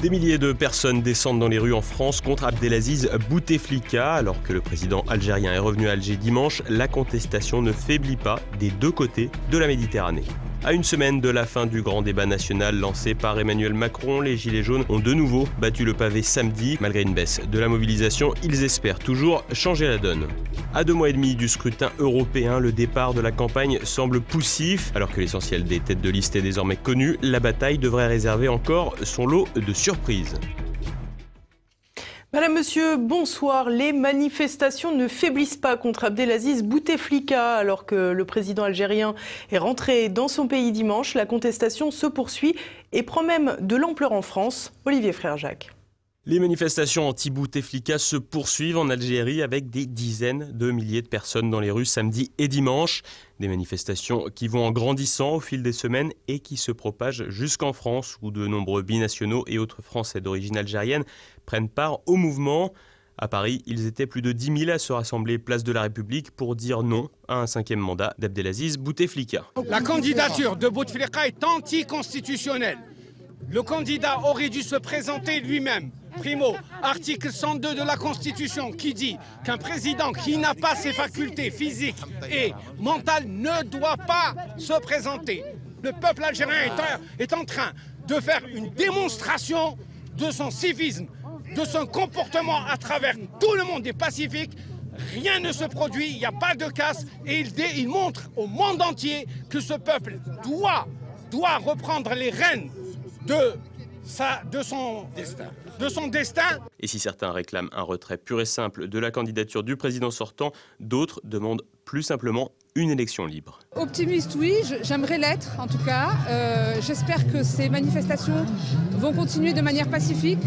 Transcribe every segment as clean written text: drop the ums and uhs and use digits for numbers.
Des milliers de personnes descendent dans les rues en France contre Abdelaziz Bouteflika. Alors que le président algérien est revenu à Alger dimanche, la contestation ne faiblit pas des deux côtés de la Méditerranée. À une semaine de la fin du grand débat national lancé par Emmanuel Macron, les Gilets jaunes ont de nouveau battu le pavé samedi. Malgré une baisse de la mobilisation, ils espèrent toujours changer la donne. À 2 mois et demi du scrutin européen, le départ de la campagne semble poussif. Alors que l'essentiel des têtes de liste est désormais connu, la bataille devrait réserver encore son lot de surprises. Madame, Monsieur, bonsoir. Les manifestations ne faiblissent pas contre Abdelaziz Bouteflika. Alors que le président algérien est rentré dans son pays dimanche, la contestation se poursuit et prend même de l'ampleur en France. Olivier Frère-Jacques. Les manifestations anti-Bouteflika se poursuivent en Algérie avec des dizaines de milliers de personnes dans les rues samedi et dimanche. Des manifestations qui vont en grandissant au fil des semaines et qui se propagent jusqu'en France où de nombreux binationaux et autres Français d'origine algérienne prennent part au mouvement. À Paris, ils étaient plus de 10 000 à se rassembler place de la République pour dire non à un 5e mandat d'Abdelaziz Bouteflika. La candidature de Bouteflika est anticonstitutionnelle. Le candidat aurait dû se présenter lui-même. Primo, article 102 de la Constitution qui dit qu'un président qui n'a pas ses facultés physiques et mentales ne doit pas se présenter. Le peuple algérien est en train de faire une démonstration de son civisme, de son comportement à travers tout le monde est pacifique. Rien ne se produit, il n'y a pas de casse et il montre au monde entier que ce peuple doit reprendre les rênes de son destin. Et si certains réclament un retrait pur et simple de la candidature du président sortant, d'autres demandent plus simplement une élection libre. Optimiste, oui, j'aimerais l'être en tout cas. J'espère que ces manifestations vont continuer de manière pacifique.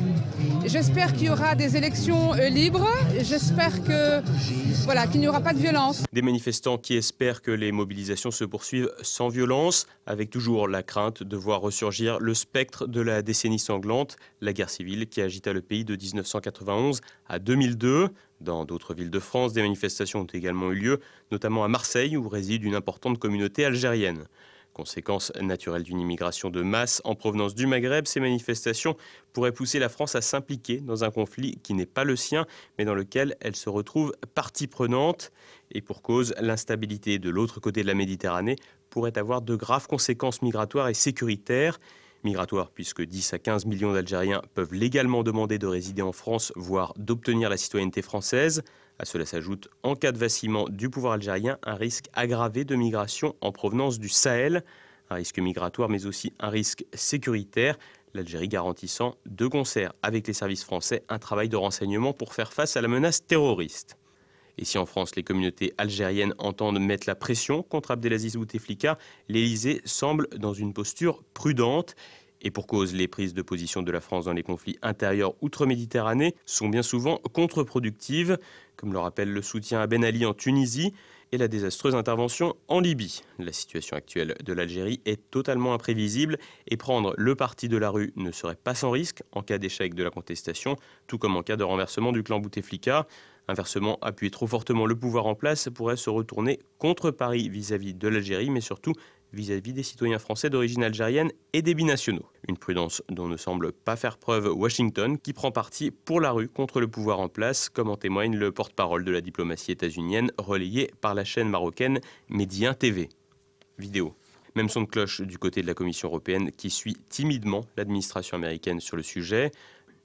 J'espère qu'il y aura des élections libres. J'espère qu'il n'y aura pas de violence. Des manifestants qui espèrent que les mobilisations se poursuivent sans violence, avec toujours la crainte de voir ressurgir le spectre de la décennie sanglante, la guerre civile qui agita le pays de 1991 à 2002. Dans d'autres villes de France, des manifestations ont également eu lieu, notamment à Marseille, où réside une importante communauté algérienne. Conséquence naturelle d'une immigration de masse en provenance du Maghreb, ces manifestations pourraient pousser la France à s'impliquer dans un conflit qui n'est pas le sien, mais dans lequel elle se retrouve partie prenante. Et pour cause, l'instabilité de l'autre côté de la Méditerranée pourrait avoir de graves conséquences migratoires et sécuritaires. Migratoire, puisque 10 à 15 millions d'Algériens peuvent légalement demander de résider en France, voire d'obtenir la citoyenneté française. À cela s'ajoute, en cas de vacillement du pouvoir algérien, un risque aggravé de migration en provenance du Sahel. Un risque migratoire, mais aussi un risque sécuritaire. L'Algérie garantissant, de concert avec les services français, un travail de renseignement pour faire face à la menace terroriste. Et si en France, les communautés algériennes entendent mettre la pression contre Abdelaziz Bouteflika, l'Élysée semble dans une posture prudente. Et pour cause, les prises de position de la France dans les conflits intérieurs outre-Méditerranée sont bien souvent contre-productives, comme le rappelle le soutien à Ben Ali en Tunisie et la désastreuse intervention en Libye. La situation actuelle de l'Algérie est totalement imprévisible et prendre le parti de la rue ne serait pas sans risque en cas d'échec de la contestation, tout comme en cas de renversement du clan Bouteflika. Inversement, appuyer trop fortement le pouvoir en place pourrait se retourner contre Paris vis-à-vis de l'Algérie, mais surtout vis-à-vis des citoyens français d'origine algérienne et des binationaux. Une prudence dont ne semble pas faire preuve Washington, qui prend parti pour la rue contre le pouvoir en place, comme en témoigne le porte-parole de la diplomatie états-unienne, relayé par la chaîne marocaine Medi 1 TV. Vidéo. Même son de cloche du côté de la Commission européenne, qui suit timidement l'administration américaine sur le sujet.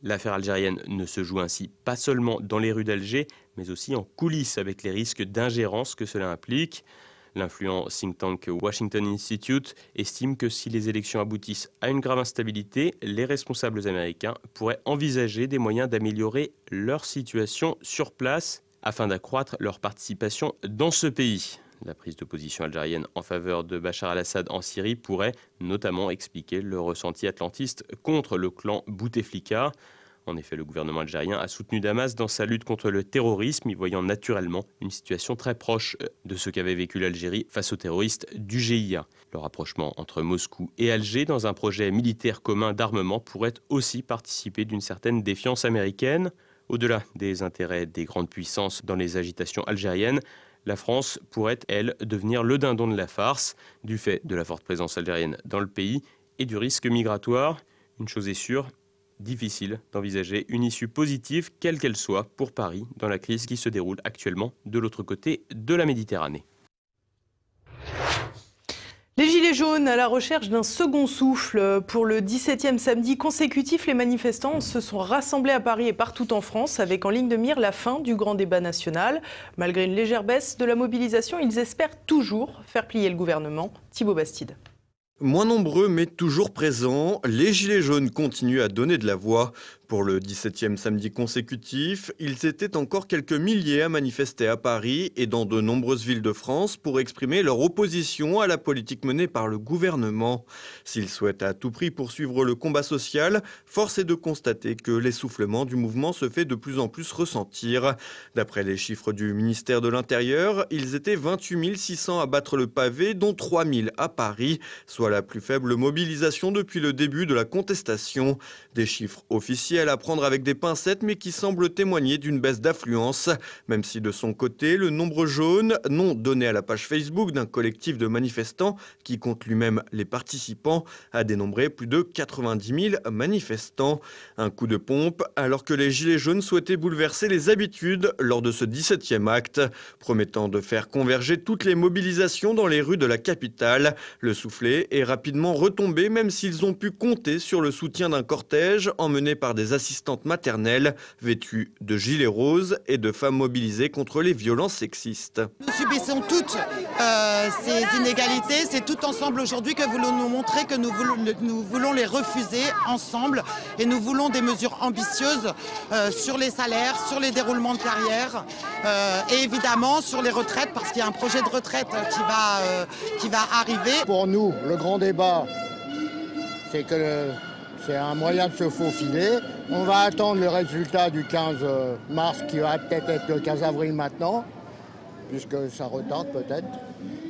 L'affaire algérienne ne se joue ainsi pas seulement dans les rues d'Alger, mais aussi en coulisses avec les risques d'ingérence que cela implique. L'influent think tank Washington Institute estime que si les élections aboutissent à une grave instabilité, les responsables américains pourraient envisager des moyens d'améliorer leur situation sur place afin d'accroître leur participation dans ce pays. La prise de position algérienne en faveur de Bachar al-Assad en Syrie pourrait notamment expliquer le ressenti atlantiste contre le clan Bouteflika. En effet, le gouvernement algérien a soutenu Damas dans sa lutte contre le terrorisme, y voyant naturellement une situation très proche de ce qu'avait vécu l'Algérie face aux terroristes du GIA. Le rapprochement entre Moscou et Alger dans un projet militaire commun d'armement pourrait aussi participer d'une certaine défiance américaine. Au-delà des intérêts des grandes puissances dans les agitations algériennes, la France pourrait, elle, devenir le dindon de la farce, du fait de la forte présence algérienne dans le pays et du risque migratoire. Une chose est sûre, difficile d'envisager une issue positive, quelle qu'elle soit, pour Paris, dans la crise qui se déroule actuellement de l'autre côté de la Méditerranée. Les Gilets jaunes à la recherche d'un second souffle. Pour le 17e samedi consécutif, les manifestants se sont rassemblés à Paris et partout en France avec en ligne de mire la fin du grand débat national. Malgré une légère baisse de la mobilisation, ils espèrent toujours faire plier le gouvernement. Thibaut Bastide. Moins nombreux mais toujours présents, les Gilets jaunes continuent à donner de la voix. Pour le 17e samedi consécutif, ils étaient encore quelques milliers à manifester à Paris et dans de nombreuses villes de France pour exprimer leur opposition à la politique menée par le gouvernement. S'ils souhaitent à tout prix poursuivre le combat social, force est de constater que l'essoufflement du mouvement se fait de plus en plus ressentir. D'après les chiffres du ministère de l'Intérieur, ils étaient 28 600 à battre le pavé, dont 3 000 à Paris, soit la plus faible mobilisation depuis le début de la contestation. Des chiffres officiels à prendre avec des pincettes, mais qui semblent témoigner d'une baisse d'affluence. Même si de son côté, le nombre jaune, nom donné à la page Facebook d'un collectif de manifestants qui compte lui-même les participants, a dénombré plus de 90 000 manifestants. Un coup de pompe alors que les Gilets jaunes souhaitaient bouleverser les habitudes lors de ce 17e acte, promettant de faire converger toutes les mobilisations dans les rues de la capitale. Le soufflet est rapidement retombé, même s'ils ont pu compter sur le soutien d'un cortège emmené par des assistantes maternelles vêtues de gilets roses et de femmes mobilisées contre les violences sexistes. Nous subissons toutes ces inégalités. C'est tout ensemble aujourd'hui que nous voulons nous montrer que nous voulons les refuser ensemble et nous voulons des mesures ambitieuses sur les salaires, sur les déroulements de carrière et évidemment sur les retraites parce qu'il y a un projet de retraite qui va arriver. Pour nous, le grand débat, c'est un moyen de se faufiler. On va attendre le résultat du 15 mars, qui va peut-être être le 15 avril maintenant, puisque ça retarde peut-être.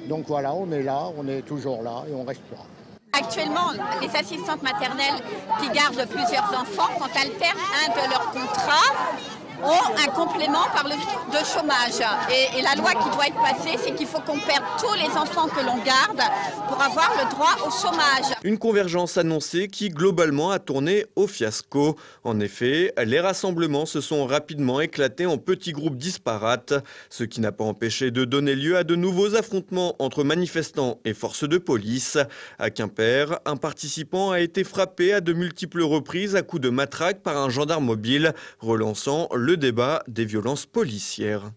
Donc voilà, on est là, on est toujours là et on reste là. Actuellement, les assistantes maternelles qui gardent plusieurs enfants, quand elles perdent un de leurs contrats, ont un complément de chômage. Et la loi qui doit être passée, c'est qu'il faut qu'on perde tous les enfants que l'on garde pour avoir le droit au chômage. Une convergence annoncée qui globalement a tourné au fiasco. En effet, les rassemblements se sont rapidement éclatés en petits groupes disparates, ce qui n'a pas empêché de donner lieu à de nouveaux affrontements entre manifestants et forces de police. À Quimper, un participant a été frappé à de multiples reprises à coups de matraque par un gendarme mobile, relançant le débat des violences policières.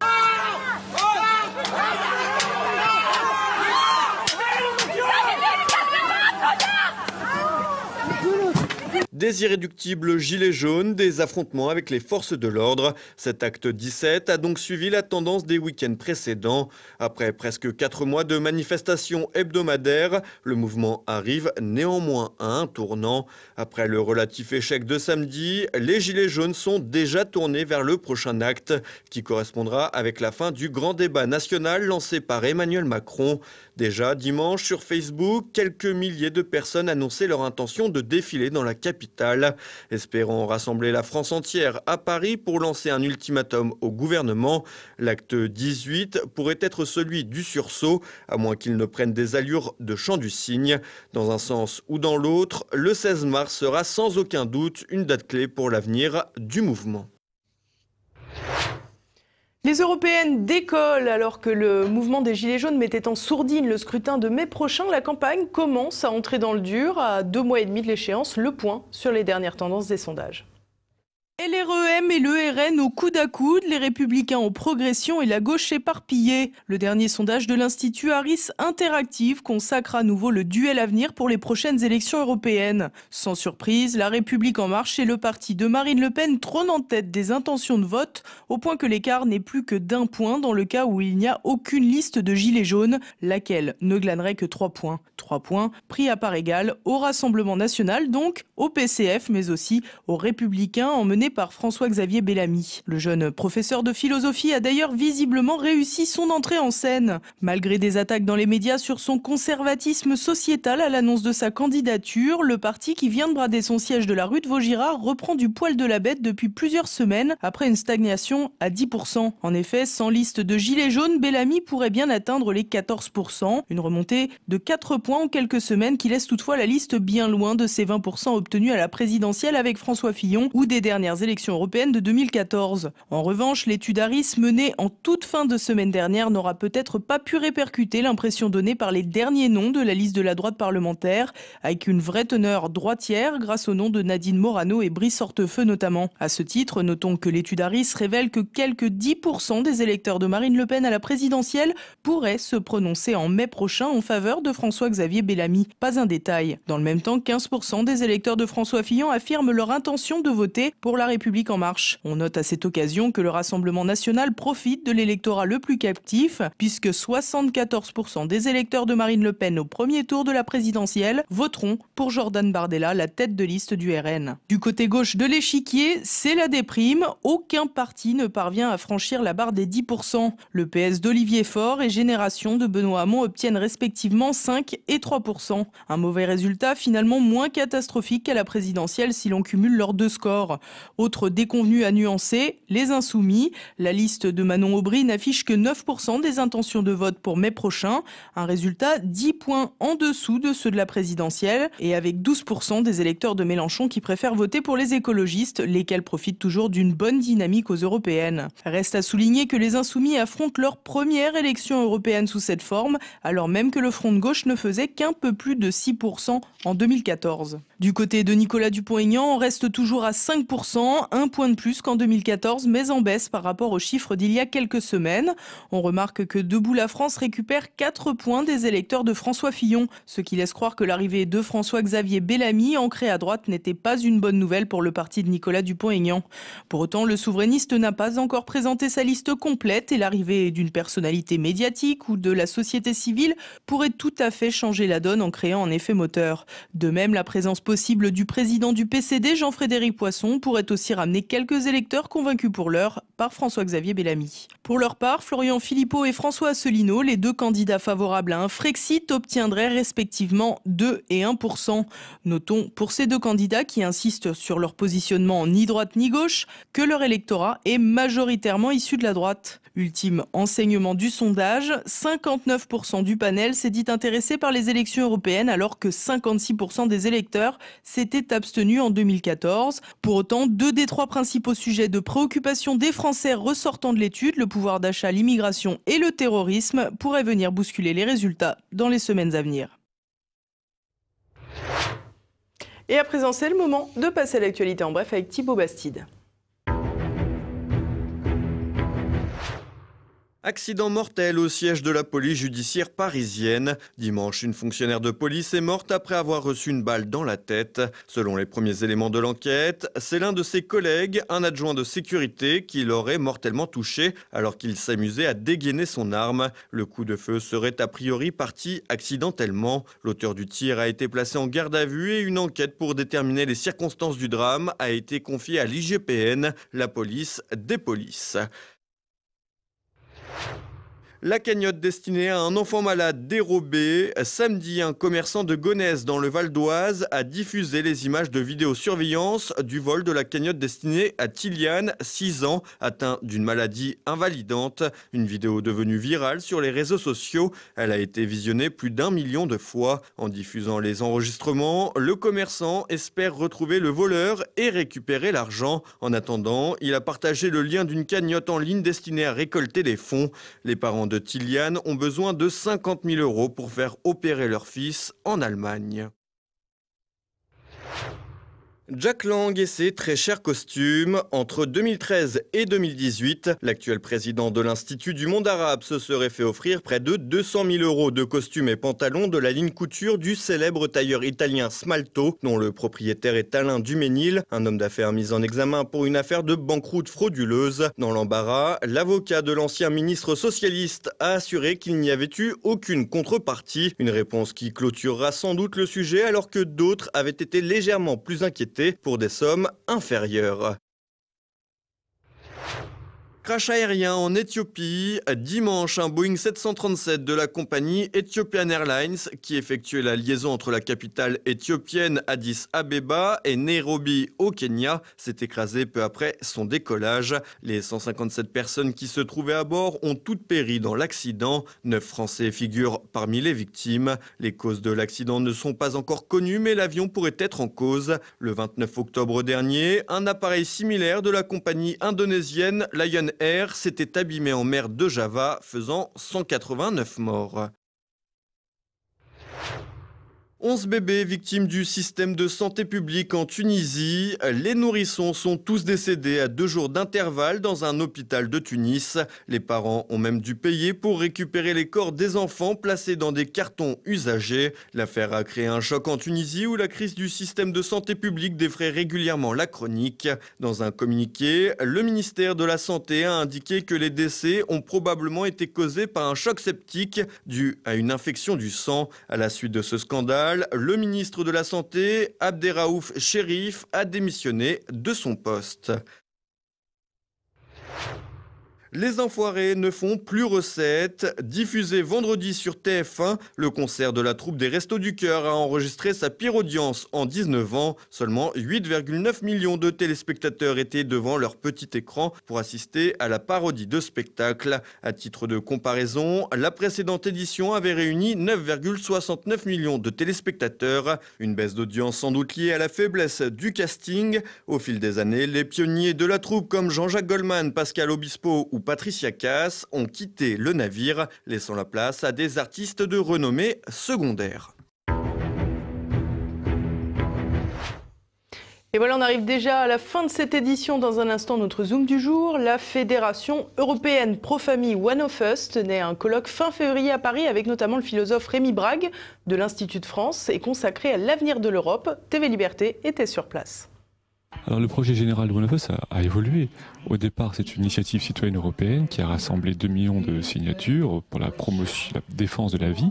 Des irréductibles gilets jaunes, des affrontements avec les forces de l'ordre. Cet acte 17 a donc suivi la tendance des week-ends précédents. Après presque 4 mois de manifestations hebdomadaires, le mouvement arrive néanmoins à un tournant. Après le relatif échec de samedi, les gilets jaunes sont déjà tournés vers le prochain acte, qui correspondra avec la fin du grand débat national lancé par Emmanuel Macron. Déjà dimanche sur Facebook, quelques milliers de personnes annonçaient leur intention de défiler dans la capitale, espérant rassembler la France entière à Paris pour lancer un ultimatum au gouvernement. L'acte 18 pourrait être celui du sursaut, à moins qu'il ne prenne des allures de chant du cygne. Dans un sens ou dans l'autre, le 16 mars sera sans aucun doute une date clé pour l'avenir du mouvement. Les européennes décollent alors que le mouvement des Gilets jaunes mettait en sourdine le scrutin de mai prochain. La campagne commence à entrer dans le dur. À 2 mois et demi de l'échéance, le point sur les dernières tendances des sondages. LREM et le RN au coude à coude, les Républicains en progression et la gauche éparpillée. Le dernier sondage de l'Institut Harris Interactive consacre à nouveau le duel à venir pour les prochaines élections européennes. Sans surprise, La République en marche et le parti de Marine Le Pen trône en tête des intentions de vote, au point que l'écart n'est plus que d'1 point dans le cas où il n'y a aucune liste de gilets jaunes, laquelle ne glanerait que 3 points. 3 points pris à part égale au Rassemblement national, donc au PCF, mais aussi aux Républicains emmenés mené par François-Xavier Bellamy. Le jeune professeur de philosophie a d'ailleurs visiblement réussi son entrée en scène. Malgré des attaques dans les médias sur son conservatisme sociétal à l'annonce de sa candidature, le parti qui vient de brader son siège de la rue de Vaugirard reprend du poil de la bête depuis plusieurs semaines après une stagnation à 10%. En effet, sans liste de gilets jaunes, Bellamy pourrait bien atteindre les 14%. Une remontée de 4 points en quelques semaines qui laisse toutefois la liste bien loin de ces 20% obtenus à la présidentielle avec François Fillon ou des dernières élections européennes de 2014. En revanche, l'étude Harris menée en toute fin de semaine dernière n'aura peut-être pas pu répercuter l'impression donnée par les derniers noms de la liste de la droite parlementaire, avec une vraie teneur droitière grâce au nom de Nadine Morano et Brice Hortefeux notamment. À ce titre, notons que l'étude Harris révèle que quelques 10% des électeurs de Marine Le Pen à la présidentielle pourraient se prononcer en mai prochain en faveur de François-Xavier Bellamy. Pas un détail. Dans le même temps, 15% des électeurs de François Fillon affirment leur intention de voter pour La République En Marche. On note à cette occasion que le Rassemblement national profite de l'électorat le plus captif, puisque 74% des électeurs de Marine Le Pen au premier tour de la présidentielle voteront pour Jordan Bardella, la tête de liste du RN. Du côté gauche de l'échiquier, c'est la déprime. Aucun parti ne parvient à franchir la barre des 10%. Le PS d'Olivier Faure et Génération de Benoît Hamon obtiennent respectivement 5 et 3%. Un mauvais résultat finalement moins catastrophique qu'à la présidentielle si l'on cumule leurs deux scores. Autre déconvenu à nuancer, les Insoumis. La liste de Manon Aubry n'affiche que 9% des intentions de vote pour mai prochain. Un résultat 10 points en dessous de ceux de la présidentielle et avec 12% des électeurs de Mélenchon qui préfèrent voter pour les écologistes, lesquels profitent toujours d'une bonne dynamique aux européennes. Reste à souligner que les Insoumis affrontent leur première élection européenne sous cette forme, alors même que le Front de gauche ne faisait qu'un peu plus de 6% en 2014. Du côté de Nicolas Dupont-Aignan, on reste toujours à 5%, un point de plus qu'en 2014, mais en baisse par rapport aux chiffres d'il y a quelques semaines. On remarque que Debout la France récupère 4 points des électeurs de François Fillon, ce qui laisse croire que l'arrivée de François-Xavier Bellamy, ancré à droite, n'était pas une bonne nouvelle pour le parti de Nicolas Dupont-Aignan. Pour autant, le souverainiste n'a pas encore présenté sa liste complète et l'arrivée d'une personnalité médiatique ou de la société civile pourrait tout à fait changer la donne en créant un effet moteur. De même, la présence possible du président du PCD, Jean-Frédéric Poisson, pourrait aussi ramener quelques électeurs convaincus pour l'heure par François-Xavier Bellamy. Pour leur part, Florian Philippot et François Asselineau, les deux candidats favorables à un Frexit, obtiendraient respectivement 2 et 1%. Notons pour ces deux candidats qui insistent sur leur positionnement ni droite ni gauche que leur électorat est majoritairement issu de la droite. Ultime enseignement du sondage, 59% du panel s'est dit intéressé par les élections européennes alors que 56% des électeurs s'étaient abstenus en 2014. Pour autant, 2 des 3 principaux sujets de préoccupation des Français ressortant de l'étude, le pouvoir d'achat, l'immigration et le terrorisme, pourraient venir bousculer les résultats dans les semaines à venir. Et à présent, c'est le moment de passer à l'actualité en bref avec Thibaut Bastide. Accident mortel au siège de la police judiciaire parisienne. Dimanche, une fonctionnaire de police est morte après avoir reçu une balle dans la tête. Selon les premiers éléments de l'enquête, c'est l'un de ses collègues, un adjoint de sécurité, qui l'aurait mortellement touché alors qu'il s'amusait à dégainer son arme. Le coup de feu serait a priori parti accidentellement. L'auteur du tir a été placé en garde à vue et une enquête pour déterminer les circonstances du drame a été confiée à l'IGPN, la police des polices. La cagnotte destinée à un enfant malade dérobée. Samedi, un commerçant de Gonesse dans le Val d'Oise a diffusé les images de vidéosurveillance du vol de la cagnotte destinée à Tiliane, 6 ans, atteint d'une maladie invalidante. Une vidéo devenue virale sur les réseaux sociaux. Elle a été visionnée plus d'1 million de fois. En diffusant les enregistrements, le commerçant espère retrouver le voleur et récupérer l'argent. En attendant, il a partagé le lien d'une cagnotte en ligne destinée à récolter les fonds. Les parents de Tiliane ont besoin de 50 000 € pour faire opérer leur fils en Allemagne. Jack Lang et ses très chers costumes. Entre 2013 et 2018, l'actuel président de l'Institut du monde arabe se serait fait offrir près de 200 000 € de costumes et pantalons de la ligne couture du célèbre tailleur italien Smalto, dont le propriétaire est Alain Duménil, un homme d'affaires mis en examen pour une affaire de banqueroute frauduleuse. Dans l'embarras, l'avocat de l'ancien ministre socialiste a assuré qu'il n'y avait eu aucune contrepartie. Une réponse qui clôturera sans doute le sujet alors que d'autres avaient été légèrement plus inquiétés pour des sommes inférieures. Crash aérien en Éthiopie. Dimanche, un Boeing 737 de la compagnie Ethiopian Airlines qui effectuait la liaison entre la capitale éthiopienne Addis Abeba et Nairobi au Kenya s'est écrasé peu après son décollage. Les 157 personnes qui se trouvaient à bord ont toutes péri dans l'accident. 9 Français figurent parmi les victimes. Les causes de l'accident ne sont pas encore connues, mais l'avion pourrait être en cause. Le 29 octobre dernier, un appareil similaire de la compagnie indonésienne Lion Air s'était abîmé en mer de Java, faisant 189 morts. 11 bébés victimes du système de santé publique en Tunisie. Les nourrissons sont tous décédés à 2 jours d'intervalle dans un hôpital de Tunis. Les parents ont même dû payer pour récupérer les corps des enfants placés dans des cartons usagés. L'affaire a créé un choc en Tunisie où la crise du système de santé publique défraie régulièrement la chronique. Dans un communiqué, le ministère de la Santé a indiqué que les décès ont probablement été causés par un choc septique dû à une infection du sang. À la suite de ce scandale, le ministre de la Santé, Abderraouf Cherif, a démissionné de son poste. Les Enfoirés ne font plus recette. Diffusé vendredi sur TF1, le concert de la troupe des Restos du Cœur a enregistré sa pire audience en 19 ans. Seulement 8,9 millions de téléspectateurs étaient devant leur petit écran pour assister à la parodie de spectacle. À titre de comparaison, la précédente édition avait réuni 9,69 millions de téléspectateurs. Une baisse d'audience sans doute liée à la faiblesse du casting. Au fil des années, les pionniers de la troupe comme Jean-Jacques Goldman, Pascal Obispo ou Patricia Cass ont quitté le navire, laissant la place à des artistes de renommée secondaire. Et voilà, on arrive déjà à la fin de cette édition. Dans un instant, notre Zoom du jour. La Fédération européenne pro-famille One of Us tenait un colloque fin février à Paris avec notamment le philosophe Rémi Brague de l'Institut de France et consacré à l'avenir de l'Europe. TV Liberté était sur place. Alors le projet général de One of Us a évolué. Au départ, c'est une initiative citoyenne européenne qui a rassemblé 2 millions de signatures pour la promotion, la défense de la vie.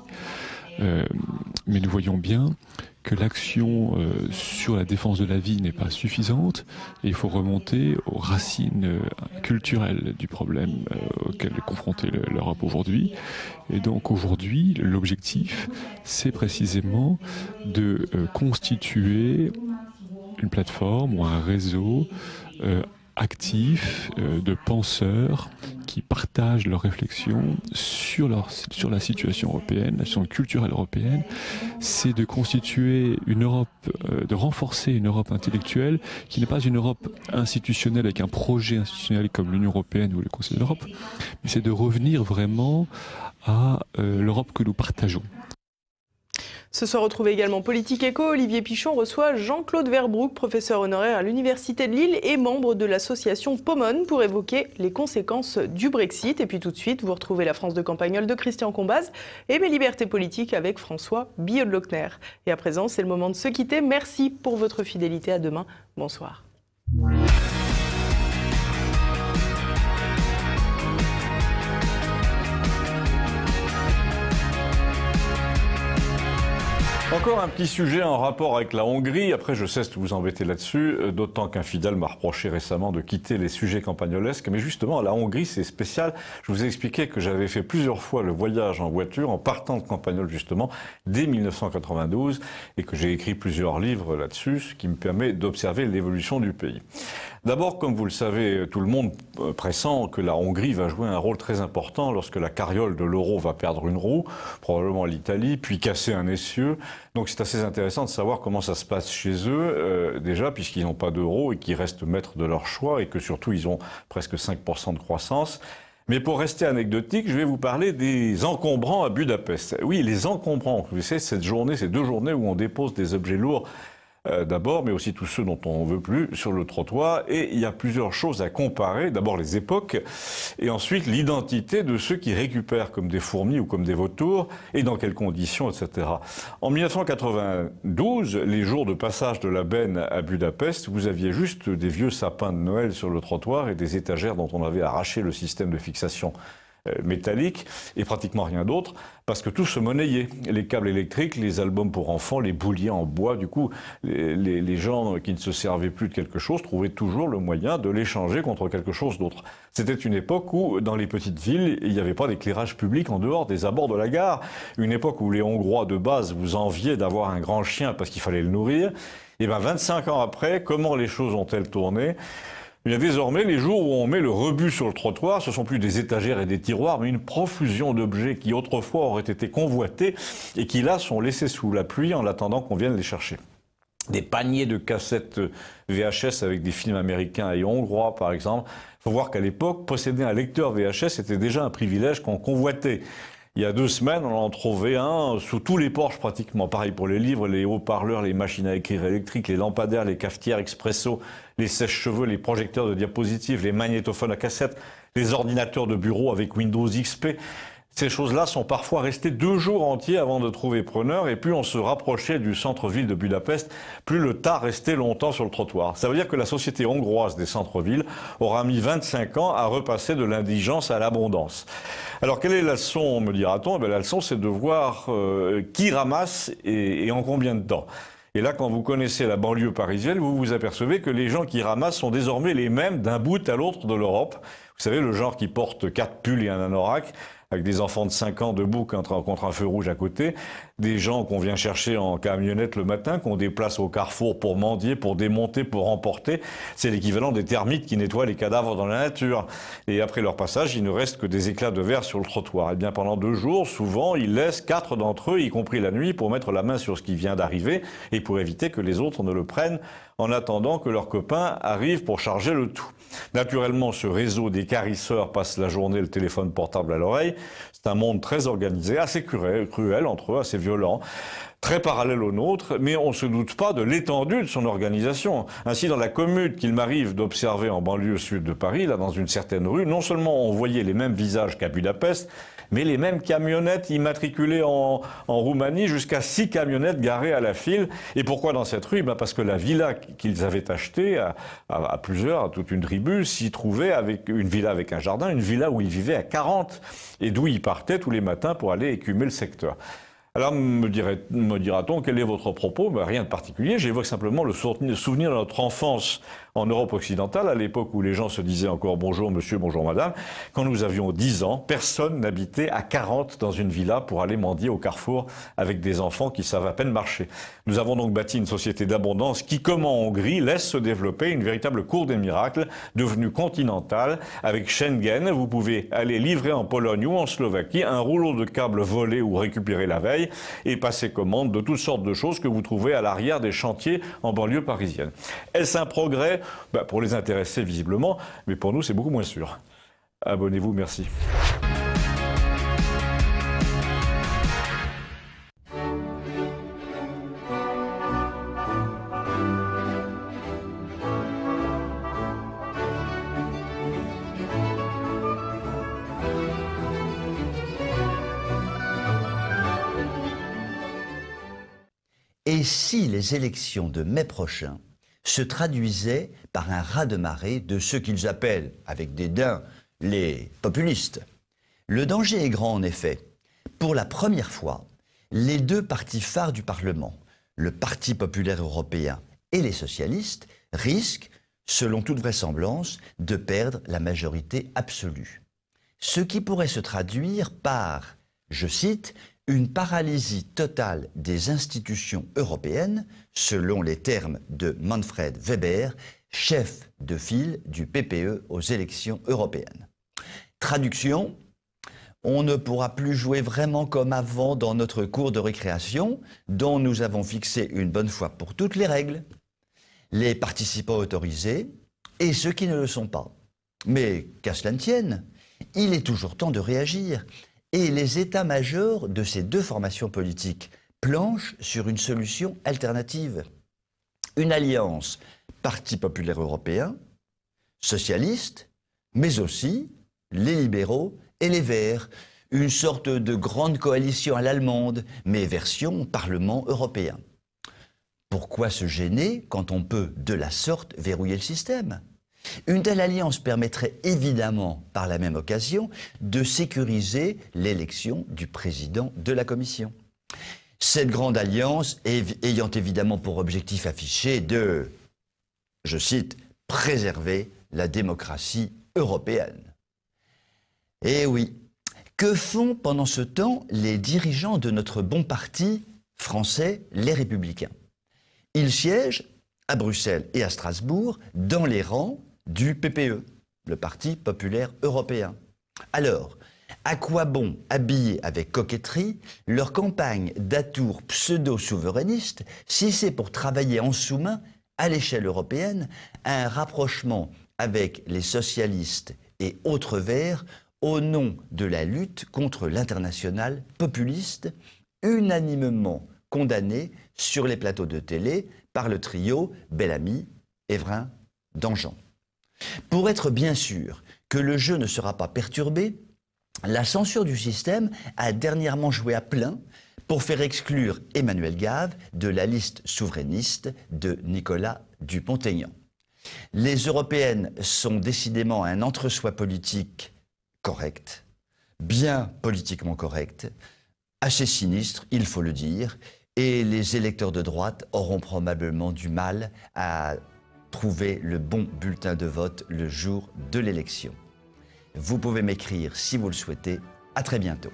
Mais nous voyons bien que l'action sur la défense de la vie n'est pas suffisante et il faut remonter aux racines culturelles du problème auquel est confrontée l'Europe aujourd'hui. Et donc aujourd'hui, l'objectif, c'est précisément de constituer une plateforme ou un réseau actif de penseurs qui partagent leurs réflexions sur la situation européenne, la situation culturelle européenne. C'est de constituer une Europe, de renforcer une Europe intellectuelle qui n'est pas une Europe institutionnelle avec un projet institutionnel comme l'Union européenne ou le Conseil de l'Europe, mais c'est de revenir vraiment à l'Europe que nous partageons. Ce soir, retrouvez également Politique Éco. Olivier Pichon reçoit Jean-Claude Verbroek, professeur honoraire à l'Université de Lille et membre de l'association Pomone pour évoquer les conséquences du Brexit. Et puis tout de suite, vous retrouvez La France de Campagnole de Christian Combaz et Mes Libertés Politiques avec François Billot-de-Lochner. Et à présent, c'est le moment de se quitter. Merci pour votre fidélité. À demain. Bonsoir. Encore un petit sujet en rapport avec la Hongrie. Après, je cesse de vous embêter là-dessus, d'autant qu'un fidèle m'a reproché récemment de quitter les sujets campagnolesques. Mais justement, la Hongrie, c'est spécial. Je vous ai expliqué que j'avais fait plusieurs fois le voyage en voiture, en partant de Campagnole, justement, dès 1992, et que j'ai écrit plusieurs livres là-dessus, ce qui me permet d'observer l'évolution du pays. D'abord, comme vous le savez, tout le monde pressent que la Hongrie va jouer un rôle très important lorsque la carriole de l'euro va perdre une roue, probablement l'Italie, puis casser un essieu. Donc c'est assez intéressant de savoir comment ça se passe chez eux, déjà, puisqu'ils n'ont pas d'euro et qu'ils restent maîtres de leur choix et que surtout ils ont presque 5% de croissance. Mais pour rester anecdotique, je vais vous parler des encombrants à Budapest. Oui, les encombrants, vous savez, ces 2 journées où on dépose des objets lourds d'abord, mais aussi tous ceux dont on ne veut plus sur le trottoir. Et il y a plusieurs choses à comparer. D'abord les époques, et ensuite l'identité de ceux qui récupèrent comme des fourmis ou comme des vautours, et dans quelles conditions, etc. En 1992, les jours de passage de la benne à Budapest, vous aviez juste des vieux sapins de Noël sur le trottoir et des étagères dont on avait arraché le système de fixation métalliques et pratiquement rien d'autre, parce que tout se monnayait. Les câbles électriques, les albums pour enfants, les bouliers en bois, du coup, les gens qui ne se servaient plus de quelque chose trouvaient toujours le moyen de l'échanger contre quelque chose d'autre. C'était une époque où, dans les petites villes, il n'y avait pas d'éclairage public en dehors des abords de la gare. Une époque où les Hongrois de base vous enviaient d'avoir un grand chien parce qu'il fallait le nourrir. Et bien 25 ans après, comment les choses ont-elles tourné ? Eh bien, désormais, les jours où on met le rebut sur le trottoir, ce ne sont plus des étagères et des tiroirs, mais une profusion d'objets qui autrefois auraient été convoités et qui là sont laissés sous la pluie en attendant qu'on vienne les chercher. Des paniers de cassettes VHS avec des films américains et hongrois, par exemple. Il faut voir qu'à l'époque, posséder un lecteur VHS était déjà un privilège qu'on convoitait. Il y a 2 semaines, on en trouvait un sous tous les porches pratiquement. Pareil pour les livres, les haut-parleurs, les machines à écrire électriques, les lampadaires, les cafetières expresso, les sèche-cheveux, les projecteurs de diapositives, les magnétophones à cassette, les ordinateurs de bureau avec Windows XP. Ces choses-là sont parfois restées 2 jours entiers avant de trouver preneur, et plus on se rapprochait du centre-ville de Budapest, plus le tas restait longtemps sur le trottoir. Ça veut dire que la société hongroise des centres-villes aura mis 25 ans à repasser de l'indigence à l'abondance. Alors quelle est la leçon, me dira-t-on ? La leçon, c'est de voir qui ramasse et en combien de temps. Et là, quand vous connaissez la banlieue parisienne, vous vous apercevez que les gens qui ramassent sont désormais les mêmes d'un bout à l'autre de l'Europe. Vous savez, le genre qui porte 4 pulls et un anorak, avec des enfants de 5 ans debout contre un feu rouge à côté, des gens qu'on vient chercher en camionnette le matin, qu'on déplace au carrefour pour mendier, pour démonter, pour emporter. C'est l'équivalent des termites qui nettoient les cadavres dans la nature. Et après leur passage, il ne reste que des éclats de verre sur le trottoir. Et bien pendant 2 jours, souvent, ils laissent 4 d'entre eux, y compris la nuit, pour mettre la main sur ce qui vient d'arriver et pour éviter que les autres ne le prennent en attendant que leurs copains arrivent pour charger le tout. Naturellement, ce réseau d'écarisseurs passe la journée le téléphone portable à l'oreille. C'est un monde très organisé, assez cruel entre eux, assez violent, très parallèle au nôtre, mais on ne se doute pas de l'étendue de son organisation. Ainsi, dans la commune qu'il m'arrive d'observer en banlieue sud de Paris, là dans une certaine rue, non seulement on voyait les mêmes visages qu'à Budapest, mais les mêmes camionnettes immatriculées en Roumanie, jusqu'à 6 camionnettes garées à la file. Et pourquoi dans cette rue ? Parce que la villa qu'ils avaient achetée à plusieurs, à toute une tribu, s'y trouvait avec une villa avec un jardin, une villa où ils vivaient à 40, et d'où ils partaient tous les matins pour aller écumer le secteur. Alors me dira-t-on, quel est votre propos ? Rien de particulier, j'évoque simplement le souvenir de notre enfance en Europe occidentale, à l'époque où les gens se disaient encore bonjour monsieur, bonjour madame. Quand nous avions 10 ans, personne n'habitait à 40 dans une villa pour aller mendier au carrefour avec des enfants qui savent à peine marcher. Nous avons donc bâti une société d'abondance qui, comme en Hongrie, laisse se développer une véritable cour des miracles devenue continentale. Avec Schengen, vous pouvez aller livrer en Pologne ou en Slovaquie un rouleau de câbles volé ou récupéré la veille et passer commande de toutes sortes de choses que vous trouvez à l'arrière des chantiers en banlieue parisienne. Est-ce un progrès ? Pour les intéressés, visiblement, mais pour nous, c'est beaucoup moins sûr. Abonnez-vous, merci. Et si les élections de mai prochain se traduisaient par un raz-de-marée de ceux qu'ils appellent, avec dédain, les populistes? Le danger est grand en effet. Pour la première fois, les 2 partis phares du Parlement, le Parti populaire européen et les socialistes, risquent, selon toute vraisemblance, de perdre la majorité absolue. Ce qui pourrait se traduire par, je cite, une paralysie totale des institutions européennes, selon les termes de Manfred Weber, chef de file du PPE aux élections européennes. Traduction, on ne pourra plus jouer vraiment comme avant dans notre cour de récréation, dont nous avons fixé une bonne fois pour toutes les règles. Les participants autorisés et ceux qui ne le sont pas. Mais qu'à cela ne tienne, il est toujours temps de réagir. Et les états-majors de ces 2 formations politiques planchent sur une solution alternative. Une alliance Parti populaire européen, socialiste, mais aussi les libéraux et les Verts. Une sorte de grande coalition à l'allemande, mais version Parlement européen. Pourquoi se gêner quand on peut, de la sorte, verrouiller le système ? Une telle alliance permettrait évidemment, par la même occasion, de sécuriser l'élection du président de la Commission. Cette grande alliance ayant évidemment pour objectif affiché de, je cite, « préserver la démocratie européenne ». Eh oui, que font pendant ce temps les dirigeants de notre bon parti français, les Républicains? Ils siègent à Bruxelles et à Strasbourg dans les rangs du PPE, le Parti populaire européen. Alors, à quoi bon habiller avec coquetterie leur campagne d'atours pseudo-souverainistes si c'est pour travailler en sous-main, à l'échelle européenne, à un rapprochement avec les socialistes et autres verts au nom de la lutte contre l'international populiste, unanimement condamné sur les plateaux de télé par le trio Bellamy, Évrin, Danjean. Pour être bien sûr que le jeu ne sera pas perturbé, la censure du système a dernièrement joué à plein pour faire exclure Emmanuel Gave de la liste souverainiste de Nicolas Dupont-Aignan. Les européennes sont décidément un entre-soi politique correct, bien politiquement correct, assez sinistre, il faut le dire, et les électeurs de droite auront probablement du mal à trouver le bon bulletin de vote le jour de l'élection. Vous pouvez m'écrire si vous le souhaitez. À très bientôt.